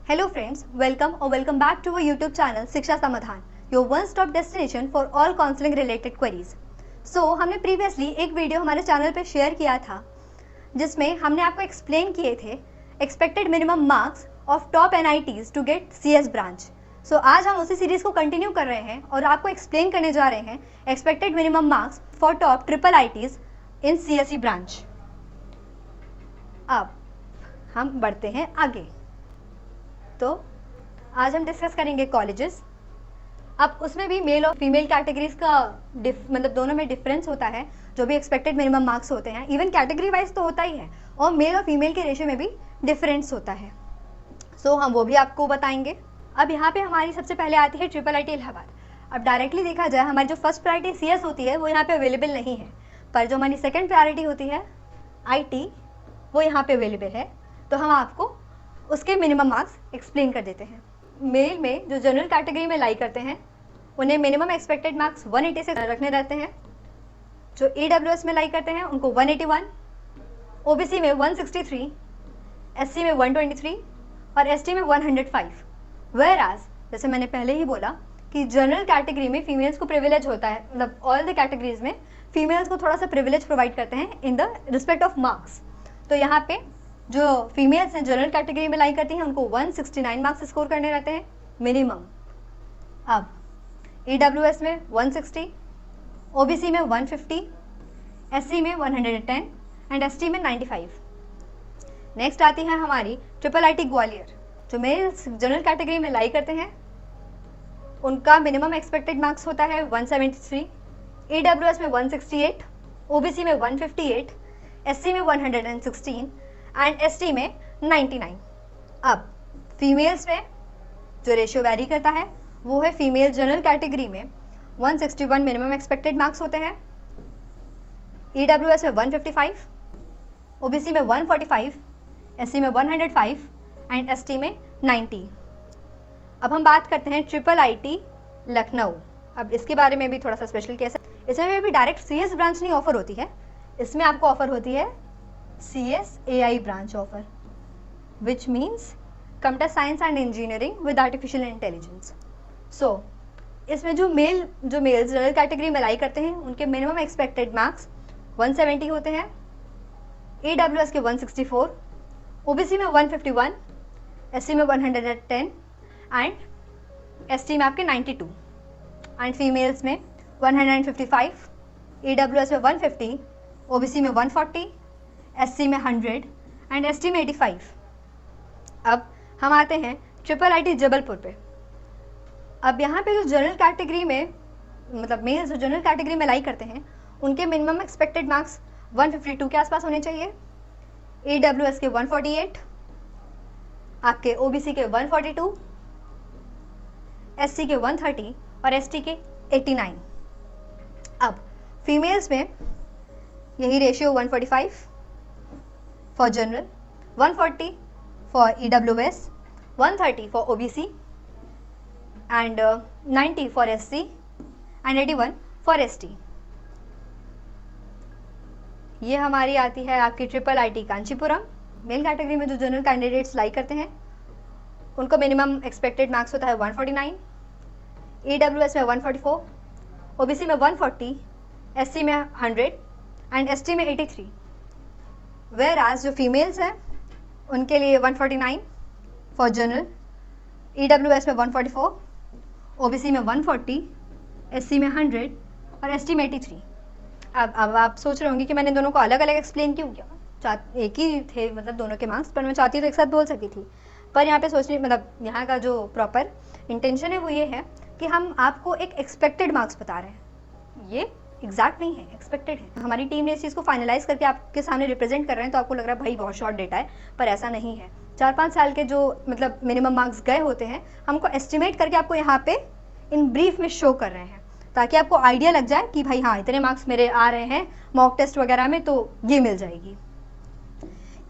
Hello friends, welcome back to our YouTube channel शिक्षा समाधान, your one stop destination for all counseling related queries. So हमने previously एक video हमारे channel पे share किया था जिसमें हमने आपको एक्सप्लेन किए थे expected minimum marks of top NITs to get CS branch. So आज हम उसी सीरीज को कंटिन्यू कर रहे हैं और आपको एक्सप्लेन करने जा रहे हैं expected minimum marks for top IIITs in CSE branch. अब हम बढ़ते हैं आगे. तो आज हम डिस्कस करेंगे कॉलेजेस. अब उसमें भी मेल और फीमेल कैटेगरीज का मतलब दोनों में डिफरेंस होता है. जो भी एक्सपेक्टेड मिनिमम मार्क्स होते हैं इवन कैटेगरी वाइज तो होता ही है और मेल और फीमेल के रेशियो में भी डिफरेंस होता है. सो हम वो भी आपको बताएंगे. अब यहाँ पे हमारी सबसे पहले आती है IIIT इलाहाबाद. अब डायरेक्टली देखा जाए हमारी जो फर्स्ट प्रायोरिटी CS होती है वो यहाँ पे अवेलेबल नहीं है, पर जो हमारी सेकेंड प्रायोरिटी होती है IT वो यहाँ पे अवेलेबल है. तो हम आपको उसके मिनिमम मार्क्स एक्सप्लेन कर देते हैं. मेल में जो जनरल कैटेगरी में लाई करते हैं उन्हें मिनिमम एक्सपेक्टेड मार्क्स 180 से रखने रहते हैं. जो EWS में लाई करते हैं उनको 181, OBC में 163, SC में 123 और ST में 105. वेयरएज जैसे मैंने पहले ही बोला कि जनरल कैटेगरी में फीमेल्स को प्रिविलेज होता है, मतलब ऑल द कैटेगरीज में फीमेल्स को थोड़ा सा प्रिविलेज प्रोवाइड करते हैं in the respect of marks. तो यहाँ पे जो फीमेल्स हैं जनरल कैटेगरी में लाई करती हैं उनको 169 मार्क्स स्कोर करने रहते हैं मिनिमम. अब EWS में 160, OBC में 150, SC में 110 एंड ST में 95. नेक्स्ट आती है हमारी IIIT ग्वालियर. जो मेल्स जनरल कैटेगरी में लाई करते हैं उनका मिनिमम एक्सपेक्टेड मार्क्स होता है 173, EWS में 168, OBC में 158, SC में 116 एंड ST में 99. अब फीमेल्स में जो रेशियो वैरी करता है वो है फीमेल जनरल कैटेगरी में 161 मिनिमम एक्सपेक्टेड मार्क्स होते हैं, EWS में 155, OBC में 145, SC में 105 एंड ST में 90. अब हम बात करते हैं IIIT लखनऊ. अब इसके बारे में भी थोड़ा सा स्पेशल केस है. इसमें भी डायरेक्ट CS ब्रांच नहीं ऑफर होती है, इसमें आपको ऑफर होती है CSAI branch offer, which means computer science and engineering with artificial intelligence. So इसमें जो मेल्स जनरल कैटेगरी में लाई करते हैं उनके मिनिमम एक्सपेक्टेड मार्क्स 170 होते हैं, EWS के 164, OBC में 151, SC में 110 एंड ST में आपके 92 एंड फीमेल्स में 155, EWS में 150, OBC में 140, SC में 100 एंड ST में 85. अब हम आते हैं IIIT जबलपुर पे. अब यहाँ पे जो जनरल कैटेगरी में मतलब मेल्स जो जनरल कैटेगरी में लाई करते हैं उनके मिनिमम एक्सपेक्टेड मार्क्स 152 के आसपास होने चाहिए, EWS के 148, आपके OBC के 142, SC के 130 और ST के 89. अब फीमेल्स में यही ratio 145 for general, 140 for EWS, 130 for OBC and 90 for SC and 81 for ST. ये हमारी आती है आपकी IIIT कांचीपुरम. मेल कैटेगरी में जो जनरल कैंडिडेट्स लाई करते हैं उनको मिनिमम एक्सपेक्टेड मार्क्स होता है 149, EWS में 144, OBC में 140, SC में 100 एंड ST में 83. वेयर एज जो फीमेल्स हैं उनके लिए 149 फॉर जनरल, EWS में 144, OBC में 140, SC में 100 और ST में 83. अब आप सोच रहे होंगे कि मैंने दोनों को अलग अलग एक्सप्लेन क्यों किया. एक ही थे मतलब दोनों के मार्क्स, पर मैं चाहती तो एक साथ बोल सकती थी. पर यहाँ पे सोचने मतलब यहाँ का जो प्रॉपर इंटेंशन है वो ये है कि हम आपको एक एक्सपेक्टेड मार्क्स बता रहे हैं. ये एग्जैक्ट नहीं है, एक्सपेक्टेड है. हमारी टीम ने इस चीज़ को फाइनलाइज करके आपके सामने रिप्रेजेंट कर रहे हैं तो आपको लग रहा है भाई बहुत शॉर्ट डेटा है, पर ऐसा नहीं है. 4-5 साल के जो मतलब मिनिमम मार्क्स गए होते हैं हमको एस्टिमेट करके आपको यहाँ पे इन ब्रीफ में शो कर रहे हैं ताकि आपको आइडिया लग जाए कि भाई हाँ इतने मार्क्स मेरे आ रहे हैं मॉक टेस्ट वगैरह में तो ये मिल जाएगी.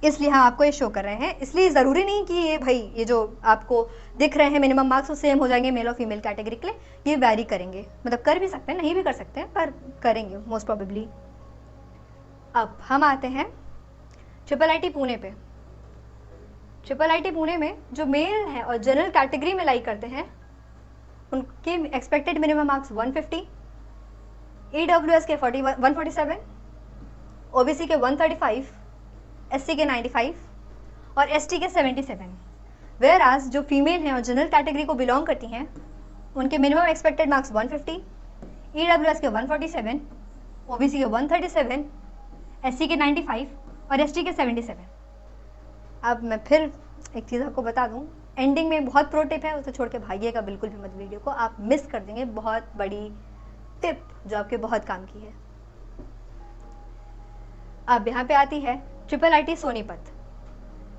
इसलिए हम आपको ये शो कर रहे हैं. इसलिए ज़रूरी नहीं कि ये भाई ये जो आपको दिख रहे हैं मिनिमम मार्क्स वो सेम हो जाएंगे मेल और फीमेल कैटेगरी के लिए. ये वैरी करेंगे, मतलब कर भी सकते हैं नहीं भी कर सकते हैं पर करेंगे मोस्ट प्रोबेबली. अब हम आते हैं IIIT पुणे पे. ट्रिपल आईटी पुणे में जो मेल हैं और जनरल कैटेगरी में लाइक करते हैं उनके एक्सपेक्टेड मिनिमम मार्क्स 150, EWS के 147, OBC के 135, SC के 95 और ST के 77। वेयर एज जो फीमेल हैं और जनरल कैटेगरी को बिलोंग करती हैं उनके मिनिमम एक्सपेक्टेड मार्क्स 150, EWS के 147, OBC के 137, SC के 95 और ST के 77। अब मैं फिर एक चीज़ आपको बता दूं, एंडिंग में बहुत प्रो टिप है, उसे छोड़ के भागिएगा बिल्कुल भी मत वीडियो को, आप मिस कर देंगे बहुत बड़ी टिप जो आपके बहुत काम की है। अब यहाँ पे आती है ट्रिपल आईटी सोनीपत।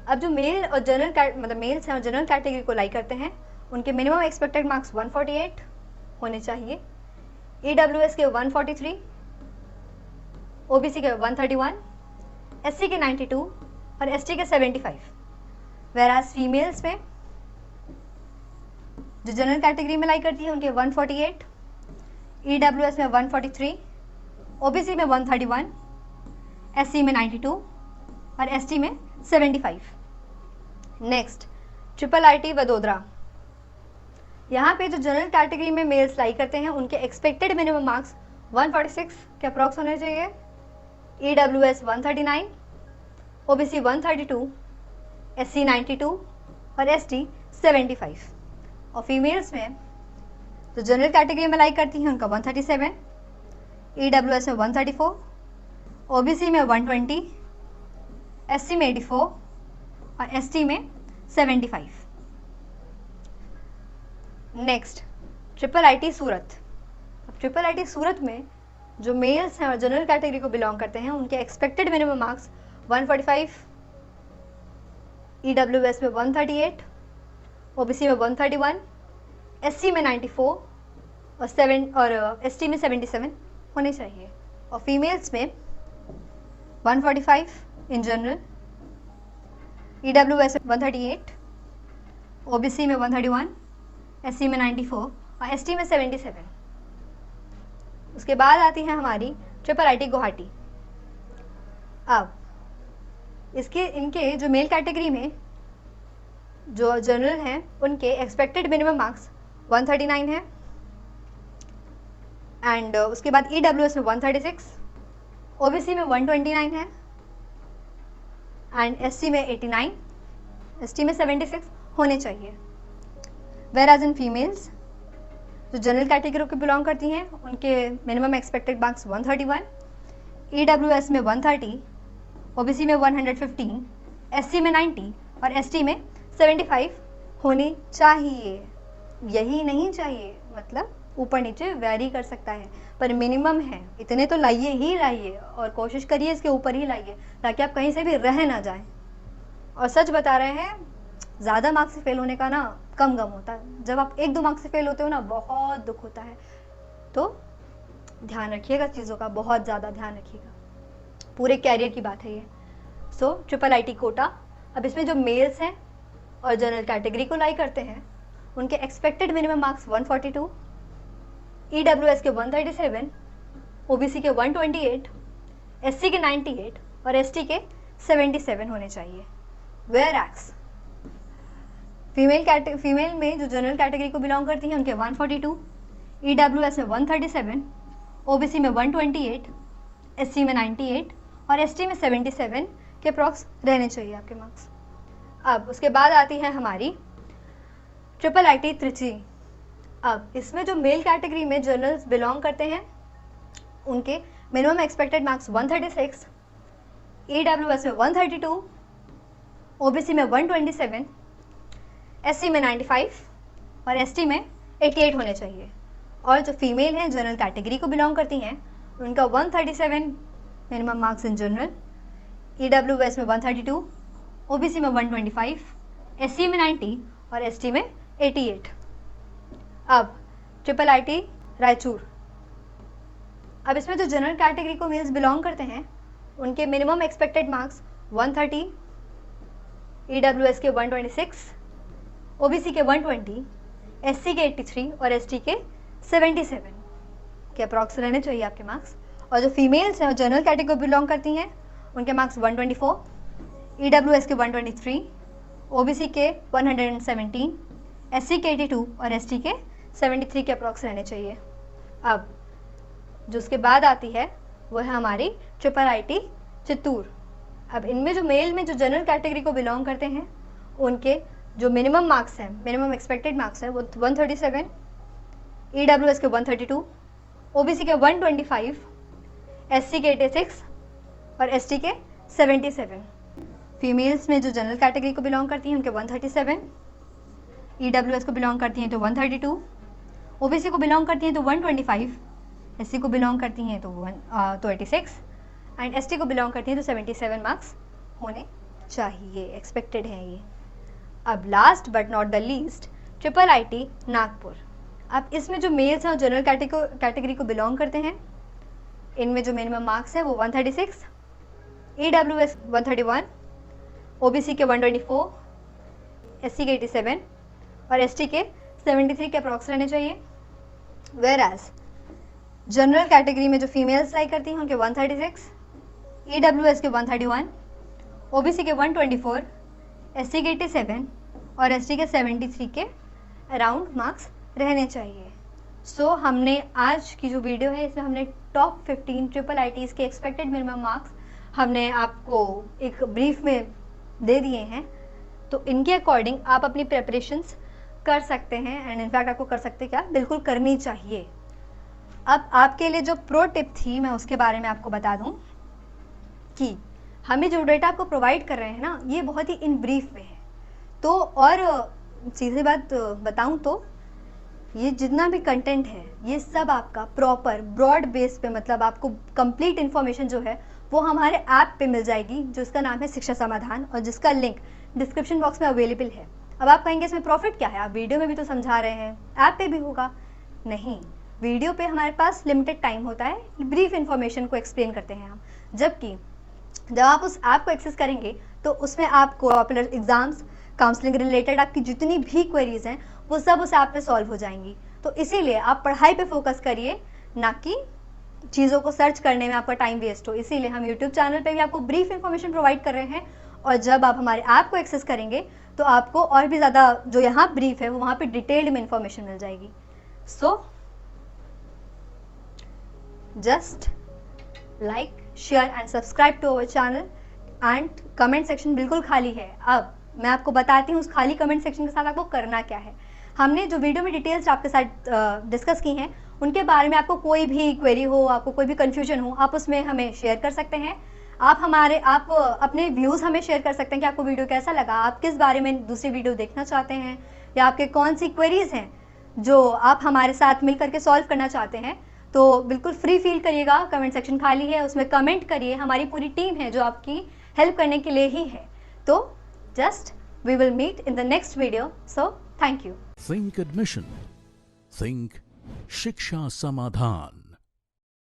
अब जो मेल और जनरल मतलब मेल्स हैं और जनरल कैटेगरी को लाइक करते हैं उनके मिनिमम एक्सपेक्टेड मार्क्स 148 होने चाहिए, EWS के 143, OBC के 131, SC के 92 और ST के 75। वेराज फीमेल्स में जो जनरल कैटेगरी में लाइक करती है उनके 148, EWS में 143, OBC में 131, SC में 92 और ST में 75। Next triple IT Vadodara. यहाँ पे जो जनरल कैटेगरी में मेल्स लाइक करते हैं उनके एक्सपेक्टेड मिनिमम मार्क्स 146 के अप्रॉक्स होने चाहिए, EWS 139, OBC 132, SC 92 और ST 75। और फीमेल्स में जो जनरल कैटेगरी में लाइक करती हैं उनका 137, EWS में 134, OBC में 120, SC में 84 और ST में 75। नेक्स्ट ट्रिपल आईटी सूरत। अब ट्रिपल आईटी सूरत में जो मेल्स हैं और जनरल कैटेगरी को बिलोंग करते हैं उनके एक्सपेक्टेड मिनिमम मार्क्स 145, EWS में 138, OBC में 131, SC में 94 और ST में 77 होने चाहिए। और फीमेल्स में 145 इन जनरल, EWS में 138, OBC में 131, SC में 94 और ST में 77। उसके बाद आती है हमारी ट्रिपल आईटी गुवाहाटी। अब इनके जो मेल कैटेगरी में जो जनरल हैं उनके एक्सपेक्टेड मिनिमम मार्क्स 139 है एंड उसके बाद EWS में 136, OBC में 129 है एंड SC में 89, ST में 76 होने चाहिए। वेर एज इन फीमेल्स जो जनरल कैटेगरी को बिलोंग करती हैं उनके मिनिमम एक्सपेक्टेड मार्क्स 131, EWS में 130, OBC में 115, SC में 90 और ST में 75 होनी चाहिए। यही नहीं चाहिए, मतलब ऊपर नीचे वैरी कर सकता है पर मिनिमम है, इतने तो लाइए ही लाइए और कोशिश करिए इसके ऊपर ही लाइए ताकि आप कहीं से भी रह ना जाएं। और सच बता रहे हैं, ज़्यादा मार्क्स से फेल होने का ना कम गम होता है, जब आप 1-2 मार्क्स से फेल होते हो ना बहुत दुख होता है। तो ध्यान रखिएगा चीज़ों का, बहुत ज़्यादा ध्यान रखिएगा, पूरे कैरियर की बात है ये। So triple IT quota. अब इसमें जो मेल्स हैं और जनरल कैटेगरी को लाइक करते हैं उनके एक्सपेक्टेड मिनिमम मार्क्स 142, EWS के 137, OBC के 128, SC के 98 और ST के 77 होने चाहिए। वेयर एक्स फीमेल में जो जनरल कैटेगरी को बिलोंग करती हैं उनके 142, EWS में 137, OBC में 128, SC में 98 और ST में 77 के अप्रॉक्स रहने चाहिए आपके मार्क्स। अब उसके बाद आती है हमारी ट्रिपल आईटी त्रिची। अब इसमें जो मेल कैटेगरी में जर्नल्स बिलोंग करते हैं उनके मिनिमम एक्सपेक्टेड मार्क्स 136, EWS में 132, OBC में 127, SC में 95 और ST में 88 होने चाहिए। और जो फीमेल हैं जनरल कैटेगरी को बिलोंग करती हैं उनका 137 minimum marks in general, EWS में 132, OBC में 125, SC में 90 और ST में 88। अब ट्रिपल आईटी रायचूर। अब इसमें जो जनरल कैटेगरी को मेल्स बिलोंग करते हैं उनके मिनिमम एक्सपेक्टेड मार्क्स 130, EWS के 126, OBC के 120, SC के 83 और ST के 77 के अप्रॉक्स रहने चाहिए आपके मार्क्स। और जो फीमेल्स हैं और जनरल कैटेगरी को बिलोंग करती हैं उनके मार्क्स 124, EWS के 123, ओबीसी के 117, एससी के 82 और एसटी के 73 के अप्रॉक्स रहने चाहिए। अब जो उसके बाद आती है वो है हमारी ट्रिपल आईटी चित्तूर। अब इनमें जो मेल में जो जनरल कैटेगरी को बिलोंग करते हैं उनके जो मिनिमम मार्क्स हैं, मिनिमम एक्सपेक्टेड मार्क्स है वो 137, ईडब्ल्यूएस के 132, ओबीसी के 125, एससी के 86 और एसटी के 77। फीमेल्स में जो जनरल कैटेगरी को बिलोंग करती हैं उनके 137, ईडब्ल्यूएस को बिलोंग करती हैं तो 132, ओबीसी को बिलोंग करती हैं तो 125, एससी को बिलोंग करती हैं तो 86 एंड एसटी को बिलोंग करती हैं तो 77 मार्क्स होने चाहिए, एक्सपेक्टेड है ये। अब last but not the least triple IT Nagpur. अब इसमें जो मेल्स हैं जनरल कैटेगरी को बिलोंग करते हैं, इनमें जो मिनिमम मार्क्स है वो 136, ईडब्ल्यूएस 131, ओबीसी के 124, एससी के 87 और एसटी के 73 के अप्रॉक्स रहने चाहिए। वेयर एज जनरल कैटेगरी में जो फीमेल्स लाई करती हैं उनके 136, ईडब्ल्यूएस के 131, ओबीसी के 124, एससी के 87 और एसटी के 73 के अराउंड मार्क्स रहने चाहिए। सो हमने आज की जो वीडियो है इसमें हमने टॉप 15 ट्रिपल आईटीज़ के एक्सपेक्टेड मिनिमम मार्क्स हमने आपको एक ब्रीफ में दे दिए हैं। तो इनके अकॉर्डिंग आप अपनी प्रेपरेशंस कर सकते हैं एंड इनफैक्ट आपको कर सकते क्या, बिल्कुल करनी चाहिए। अब आपके लिए जो प्रो टिप थी मैं उसके बारे में आपको बता दूं कि हमें जो डेटा आपको प्रोवाइड कर रहे हैं ना ये बहुत ही इन ब्रीफ में है। तो और सीधी बात बताऊं तो ये जितना भी कंटेंट है ये सब आपका प्रॉपर ब्रॉड बेस पे, मतलब आपको कंप्लीट इन्फॉर्मेशन जो है वो हमारे ऐप पे मिल जाएगी जिसका नाम है शिक्षा समाधान और जिसका लिंक डिस्क्रिप्शन बॉक्स में अवेलेबल है। अब आप कहेंगे इसमें प्रॉफिट क्या है, आप वीडियो में भी तो समझा रहे हैं, ऐप पे भी होगा। नहीं, वीडियो पे हमारे पास लिमिटेड टाइम होता है, ब्रीफ इन्फॉर्मेशन को एक्सप्लेन करते हैं हम, जबकि जब आप उस ऐप को एक्सेस करेंगे तो उसमें आपको अपने एग्जाम्स, काउंसलिंग रिलेटेड आपकी जितनी भी क्वेरीज हैं वो सब उस ऐप में सॉल्व हो जाएंगी। तो इसीलिए आप पढ़ाई पे फोकस करिए, ना कि चीज़ों को सर्च करने में आपका टाइम वेस्ट हो। इसीलिए हम यूट्यूब चैनल पे भी आपको ब्रीफ इन्फॉर्मेशन प्रोवाइड कर रहे हैं और जब आप हमारे ऐप को एक्सेस करेंगे तो आपको और भी ज़्यादा जो यहाँ ब्रीफ है वो वहाँ पे डिटेल्ड में इन्फॉर्मेशन मिल जाएगी। So just like, share and subscribe to our channel and comment section बिल्कुल खाली है। अब मैं आपको बताती हूँ उस खाली कमेंट सेक्शन के साथ आपको करना क्या है। हमने जो वीडियो में डिटेल्स आपके साथ डिस्कस की हैं उनके बारे में आपको कोई भी क्वेरी हो, आपको कोई भी कन्फ्यूजन हो, आप उसमें हमें शेयर कर सकते हैं। आप अपने व्यूज़ हमें शेयर कर सकते हैं कि आपको वीडियो कैसा लगा, आप किस बारे में दूसरी वीडियो देखना चाहते हैं या आपके कौन सी क्वेरीज हैं जो आप हमारे साथ मिल करके सॉल्व करना चाहते हैं। तो बिल्कुल फ्री फील करिएगा, कमेंट सेक्शन खाली है, उसमें कमेंट करिए, हमारी पूरी टीम है जो आपकी हेल्प करने के लिए ही है। तो just we will meet in the next video, so thank you. Think Admission. Think शिक्षा समाधान।